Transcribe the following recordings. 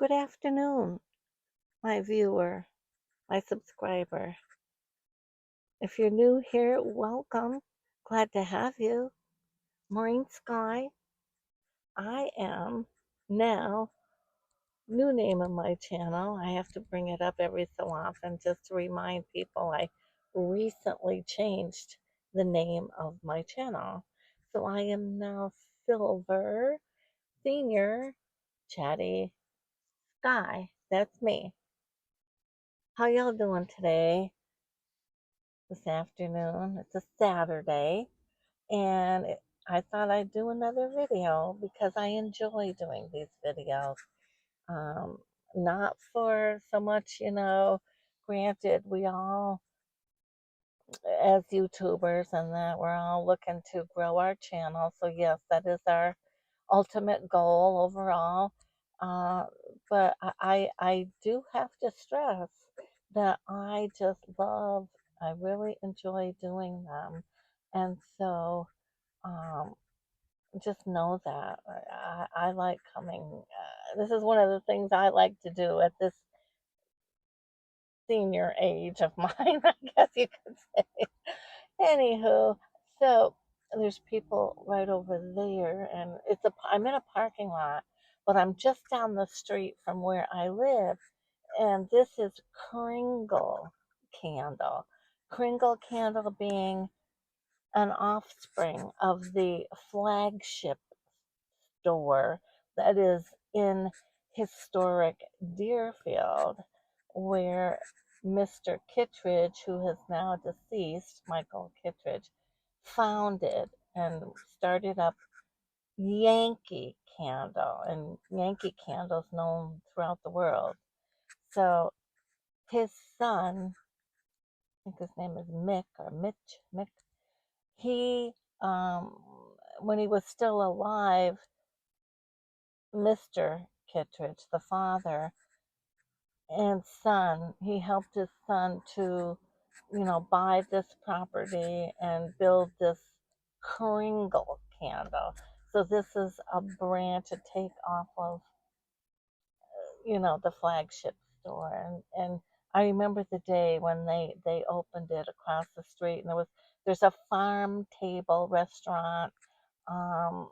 Good afternoon, my viewer, my subscriber. If you're new here, welcome. Glad to have you. Maureen Sky. I am now, new name of my channel. I have to bring it up every so often just to remind people I recently changed the name of my channel. So I am now Silver Senior Chatty Sky. That's me. How y'all doing today? This afternoon. It's a Saturday, and I thought I'd do another video because I enjoy doing these videos. Um, Not for so much, granted, we all, as YouTubers and that, we're all looking to grow our channel. So, yes, that is our ultimate goal overall. Uh, but I do have to stress that I just love, I really enjoy doing them. And so um, just know that I like coming. This is one of the things I like to do at this senior age of mine, I guess you could say. Anywho, so there's people right over there, and I'm in a parking lot, but I'm just down the street from where I live, and this is Kringle Candle. Kringle Candle being an offspring of the flagship store that is in historic Deerfield, where Mr. Kittredge, who is now deceased, Michael Kittredge, founded and started up Yankee Candle, and Yankee Candle is known throughout the world. So his son, I think his name is Mick or Mick, he, um, when he was still alive, Mr. Kittredge, the father and son, he helped his son to, buy this property and build this Kringle Candle. So this is a brand to take off of, the flagship store. And I remember the day when they opened it across the street, and there's a farm table restaurant, um,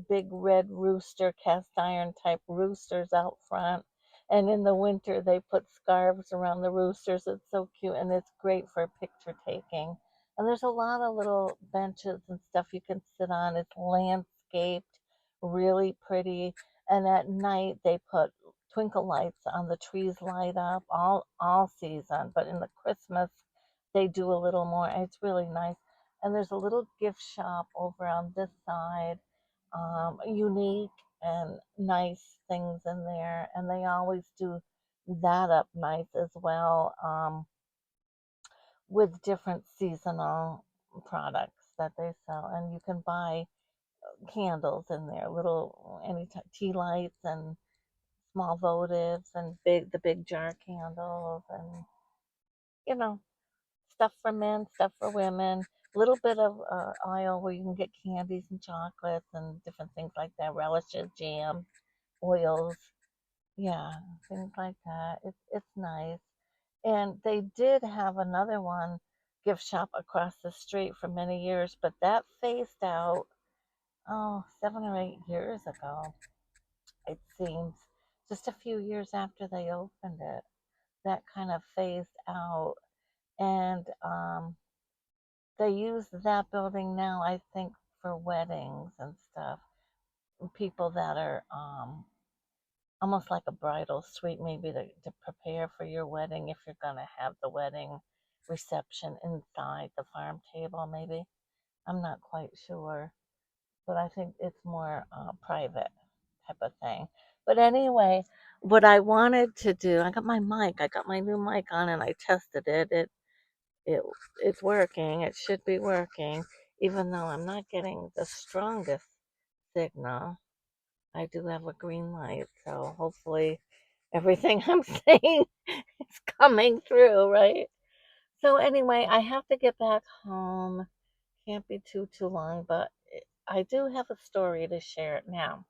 big red rooster, cast iron type roosters out front. And in the winter, they put scarves around the roosters. It's so cute, and it's great for picture taking. And there's a lot of little benches and stuff you can sit on. It's landscaped, really pretty. And at night, they put twinkle lights on the trees, light up all season. But in the Christmas, they do a little more. It's really nice. And there's a little gift shop over on this side, unique and nice things in there. And they always do that up nice as well, with different seasonal products that they sell. And you can buy candles in there, little tea lights and small votives and the big jar candles, and you know stuff for men, stuff for women, a little bit of aisle where you can get candies and chocolates and different things like that, relishes, jam, oils, yeah, things like that. It's nice. And they did have another one, gift shop across the street for many years, but that phased out, oh, 7 or 8 years ago, it seems. Just a few years after they opened it, that kind of phased out. And they use that building now, I think, for weddings and stuff. People that are almost like a bridal suite, maybe to prepare for your wedding if you're going to have the wedding reception inside the farm table, maybe. I'm not quite sure, but I think it's more private type of thing. But anyway, what I wanted to do, I got my new mic on, and I tested it. It it's working. It should be working, even though I'm not getting the strongest signal. I do have a green light, so hopefully everything I'm saying is coming through, right? So anyway, I have to get back home. Can't be too long, but I do have a story to share now.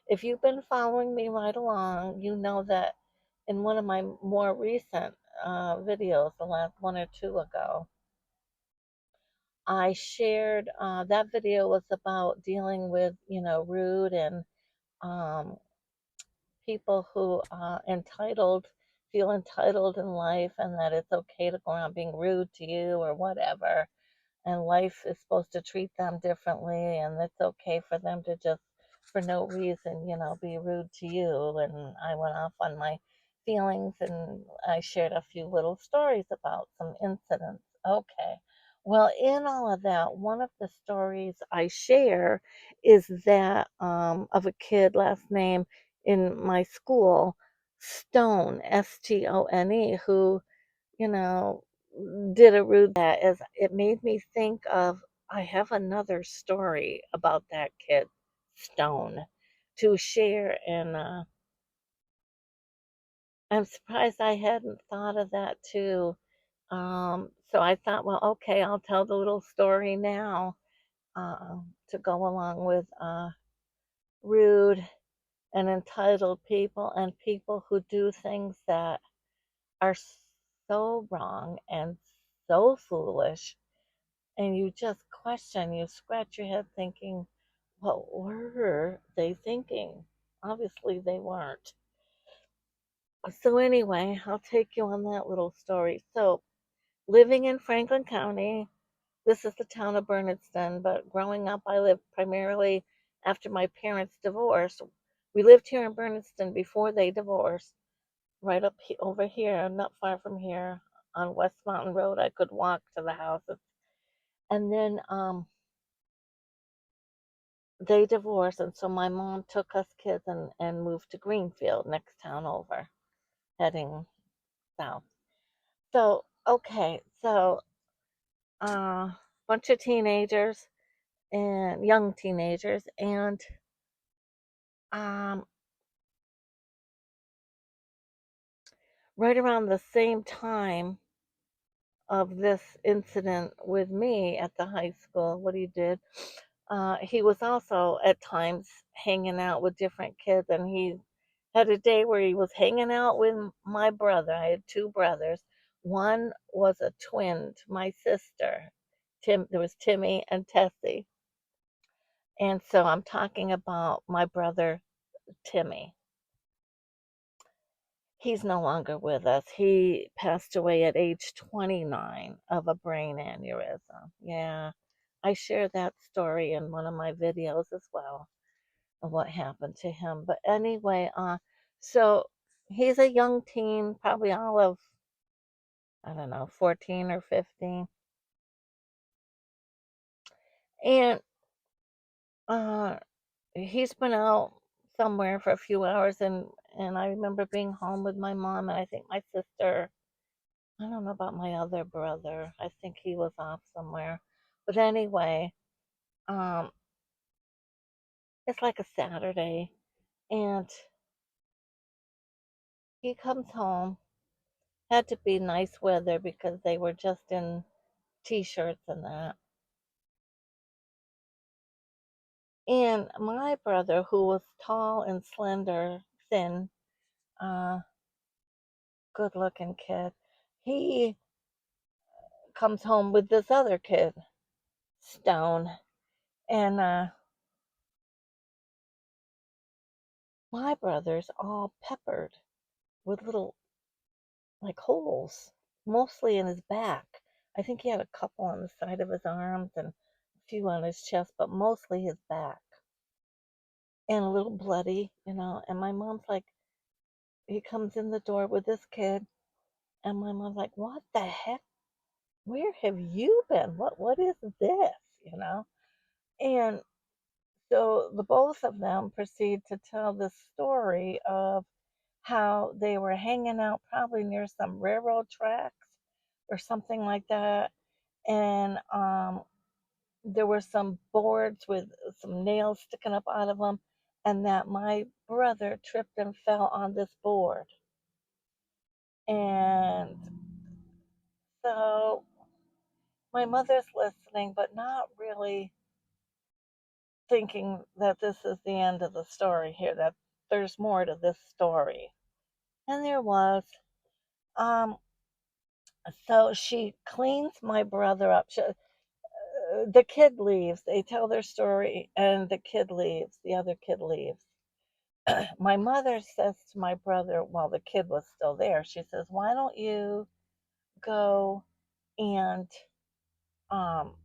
If you've been following me right along, you know that in one of my more recent videos, the last one or two ago, I shared that video was about dealing with, rude and um, people who feel entitled in life, and that it's okay to go around being rude to you or whatever, and life is supposed to treat them differently, and it's okay for them to just for no reason, be rude to you. And I went off on my feelings, and I shared a few little stories about some incidents. Okay, well, in all of that, one of the stories I share is that of a kid, last name in my school, Stone, Stone, who, you know, did a rude that as it made me think of I have another story about that kid, Stone, to share, and I'm surprised I hadn't thought of that too. So I thought, well, okay, I'll tell the little story now to go along with rude and entitled people and people who do things that are so wrong and so foolish, and you just question, you scratch your head thinking, what were they thinking? Obviously, they weren't. So, anyway, I'll take you on that little story. So, living in Franklin County, this is the town of Bernardston, but growing up, I lived primarily after my parents divorced. We lived here in Bernardston before they divorced, right over here, not far from here on West Mountain Road. I could walk to the houses. And then they divorced, and so my mom took us kids and moved to Greenfield, next town over, heading south. So, okay, so bunch of teenagers and young teenagers, and um, right around the same time of this incident with me at the high school, what he did, he was also at times hanging out with different kids, and he had a day where he was hanging out with my brother. I had two brothers. One was a twin to my sister. There was Timmy and Tessie. And so I'm talking about my brother Timmy. He's no longer with us. He passed away at age 29 of a brain aneurysm. Yeah, I share that story in one of my videos as well of what happened to him. But anyway, so he's a young teen, probably all of, I don't know, 14 or 15. And uh, he's been out somewhere for a few hours, and I remember being home with my mom, and I think my sister, I don't know about my other brother. I think he was off somewhere. But anyway, um, it's like a Saturday, and he comes home. Had to be nice weather because they were just in t-shirts and that. And my brother, who was tall and slender, thin, uh, good looking kid, he comes home with this other kid, Stone. And my brother's all peppered with little, like, holes, mostly in his back. I think he had a couple on the side of his arms and a few on his chest, but mostly his back. And a little bloody. And my mom's like, he comes in the door with this kid, and my mom's like, what the heck? Where have you been? What is this? You know? And so the both of them proceed to tell the story of how they were hanging out probably near some railroad tracks or something like that. And there were some boards with some nails sticking up out of them, and that my brother tripped and fell on this board. And so my mother's listening, but not really thinking that this is the end of the story here, that there's more to this story. And there was. Um, so she cleans my brother up. The kid leaves. They tell their story, and the kid leaves. The other kid leaves. My mother says to my brother, while the kid was still there, she says, "Why don't you go and um,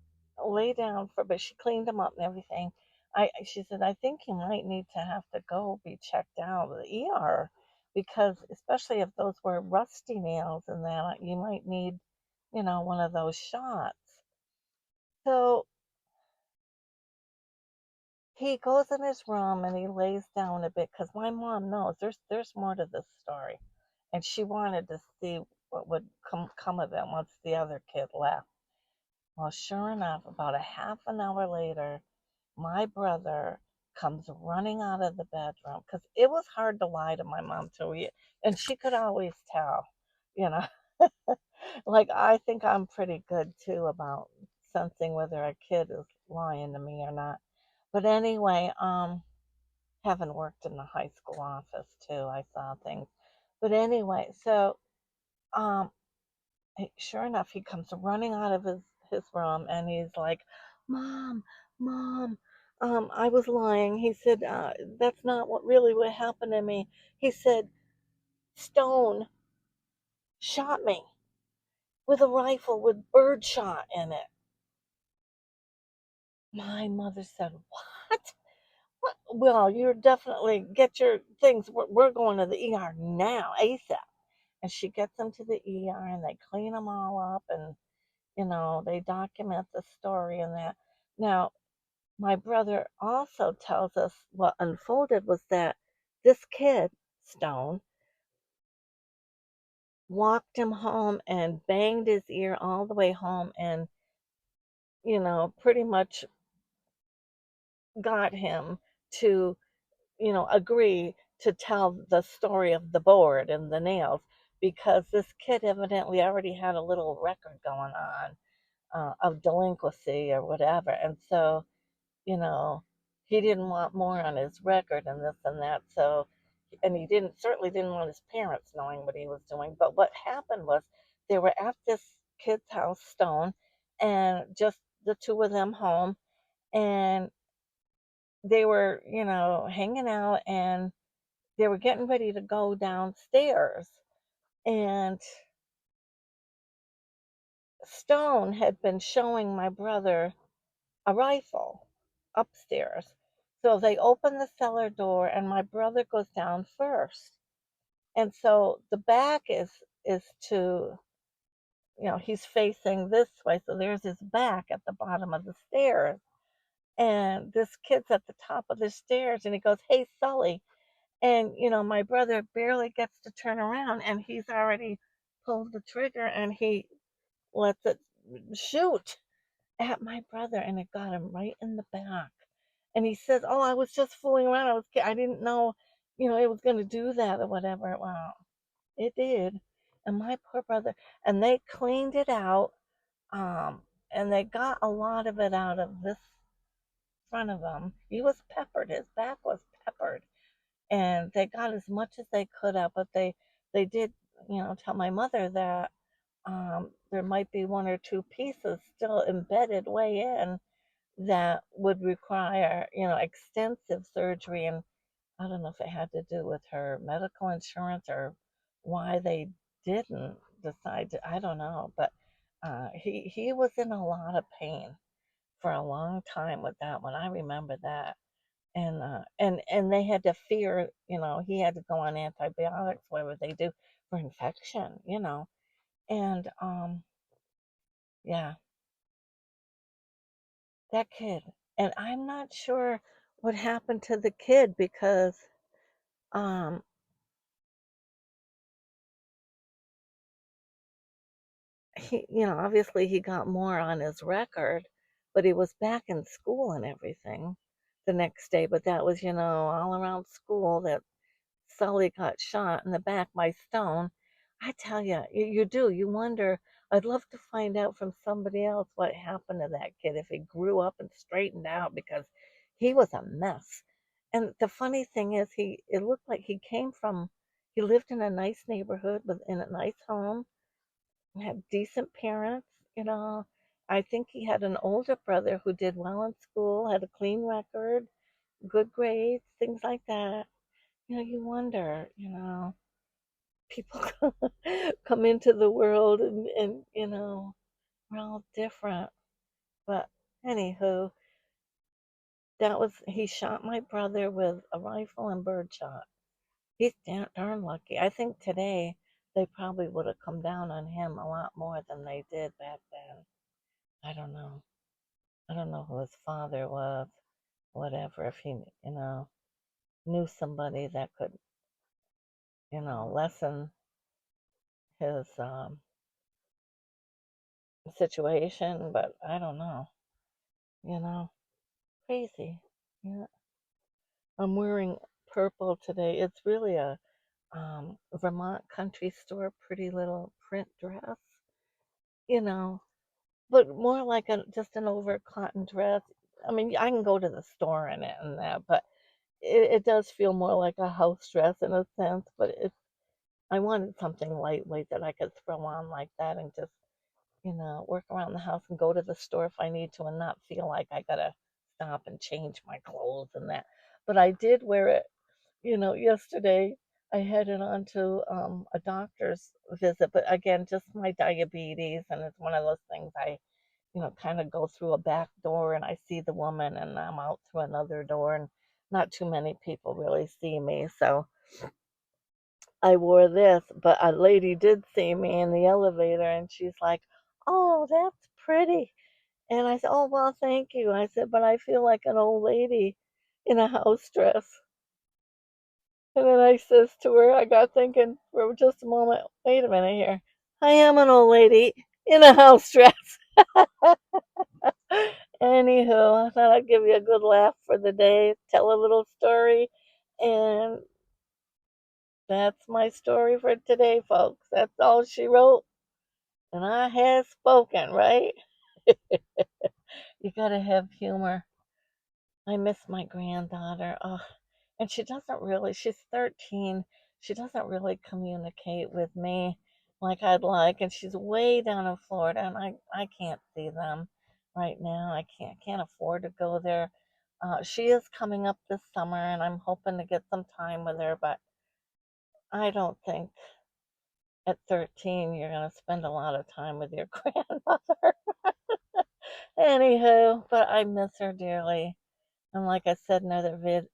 lay down for?" But she cleaned him up and everything. She said, "I think you might need to have to go be checked out at the ER because, especially if those were rusty nails and that, you might need, one of those shots." So he goes in his room and he lays down a bit because my mom knows there's more to this story, and she wanted to see what would come of it once the other kid left. Well, sure enough, about a half an hour later, my brother comes running out of the bedroom because it was hard to lie to my mom too, and she could always tell, you know. Like I think I'm pretty good too about sensing whether a kid is lying to me or not. But anyway, having worked in the high school office too, I saw things. But anyway, so um, sure enough, he comes running out of his room and he's like, "Mom, mom, I was lying." He said, "That's not what happened to me." He said, "Stone shot me with a rifle with bird shot in it." My mother said, "What? What? Well, you're definitely get your things. We're going to the ER now, ASAP." And she gets them to the ER and they clean them all up and they document the story and that. Now, my brother also tells us what unfolded was that this kid, Stone, walked him home and banged his ear all the way home and, pretty much got him to, agree to tell the story of the board and the nails because this kid evidently already had a little record going on of delinquency or whatever. And so, you know, he didn't want more on his record and this and that. So, and he certainly didn't want his parents knowing what he was doing. But what happened was they were at this kid's house, Stone, and just the two of them home. And they were, hanging out and they were getting ready to go downstairs. And Stone had been showing my brother a rifle upstairs. So they open the cellar door and my brother goes down first. And so the back is to, he's facing this way. So there's his back at the bottom of the stairs. And this kid's at the top of the stairs and he goes, "Hey, Sully." And, my brother barely gets to turn around and he's already pulled the trigger and he lets it shoot at my brother and it got him right in the back. And he says, "Oh, I was just fooling around. I didn't know, it was going to do that or whatever." Well, it did. And my poor brother, and they cleaned it out. And they got a lot of it out of this front of him. He was peppered. His back was peppered. And they got as much as they could out, but they did, tell my mother that there might be one or two pieces still embedded way in that would require, extensive surgery. And I don't know if it had to do with her medical insurance or why they didn't decide to, I don't know. But he was in a lot of pain for a long time with that one. I remember that. And they had to fear, he had to go on antibiotics, whatever they do for infection, And yeah, that kid. And I'm not sure what happened to the kid because um he, obviously he got more on his record, but he was back in school and everything the next day. But that was, all around school that Sully got shot in the back by Stone. I tell you do. You wonder. I'd love to find out from somebody else what happened to that kid if he grew up and straightened out because He was a mess. And the funny thing is, it looked like he lived in a nice neighborhood with in a nice home, had decent parents, you know. I think he had an older brother who did well in school, had a clean record, good grades, things like that. You know, you wonder, people come into the world and we're all different. But anywho, he shot my brother with a rifle and birdshot. He's darn lucky. I think today they probably would have come down on him a lot more than they did back then. I don't know. I don't know who his father was, whatever, if he, knew somebody that could, lessen his situation, but I don't know, you know, crazy. Yeah. I'm wearing purple today. It's really a Vermont country store pretty little print dress, you know, but more like just an over cotton dress. I mean, I can go to the store in it and that, but it does feel more like a house dress in a sense. But I wanted something lightweight that I could throw on like that and just work around the house and go to the store if I need to and not feel like I gotta stop and change my clothes and that. But I did wear it, yesterday. I headed on to a doctor's visit, but again, just my diabetes, and it's one of those things I, kind of go through a back door and I see the woman and I'm out through another door and not too many people really see me. So I wore this, but a lady did see me in the elevator and she's like, "Oh, that's pretty." And I said, "Oh, well, thank you." I said, "But I feel like an old lady in a house dress." And then I says to her, I got thinking for just a moment, wait a minute here. I am an old lady in a house dress. Anywho, I thought I'd give you a good laugh for the day, tell a little story, and that's my story for today, folks. That's all she wrote, and I have spoken, right? You gotta have humor. I miss my granddaughter. Oh, and she's 13. She doesn't really communicate with me like I'd like. And she's way down in Florida, and I can't see them right now. I can't afford to go there. She is coming up this summer, and I'm hoping to get some time with her, but I don't think at 13 you're going to spend a lot of time with your grandmother. Anywho, but I miss her dearly. And like I said in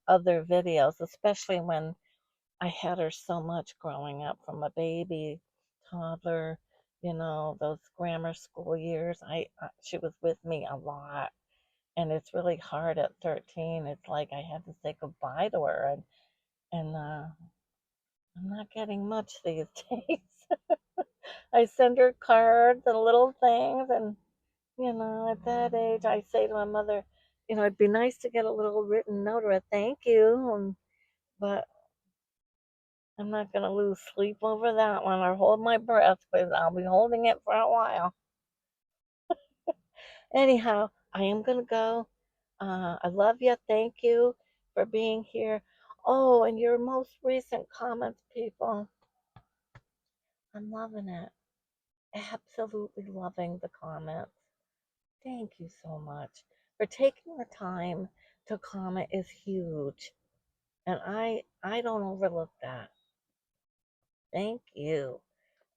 other videos, especially when I had her so much growing up from a baby, toddler, those grammar school years. She was with me a lot, and it's really hard at 13. It's like I had to say goodbye to her, and I'm not getting much these days. I send her cards and little things, and at that age, I say to my mother, it'd be nice to get a little written note or a thank you, but I'm not going to lose sleep over that one or hold my breath because I'll be holding it for a while. Anyhow, I am going to go. I love you. Thank you for being here. Oh, and your most recent comments, people. I'm loving it. Absolutely loving the comments. Thank you so much for taking the time to comment is huge. And I don't overlook that. Thank you.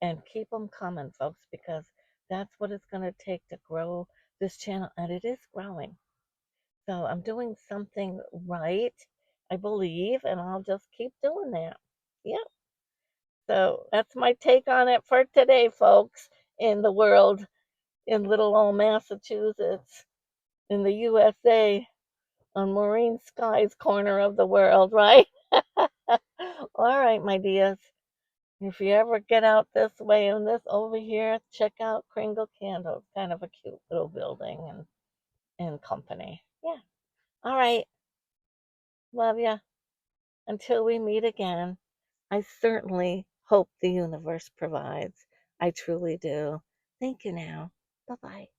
And keep them coming, folks, because that's what it's going to take to grow this channel. And it is growing. So I'm doing something right, I believe, and I'll just keep doing that. Yep. So that's my take on it for today, folks, in the world, in little old Massachusetts, in the USA, on Maureen Sky's corner of the world, right? All right, my dears. If you ever get out this way and this over here, check out Kringle Candles. Kind of a cute little building and company. Yeah. All right. Love ya. Until we meet again, I certainly hope the universe provides. I truly do. Thank you now. Bye bye.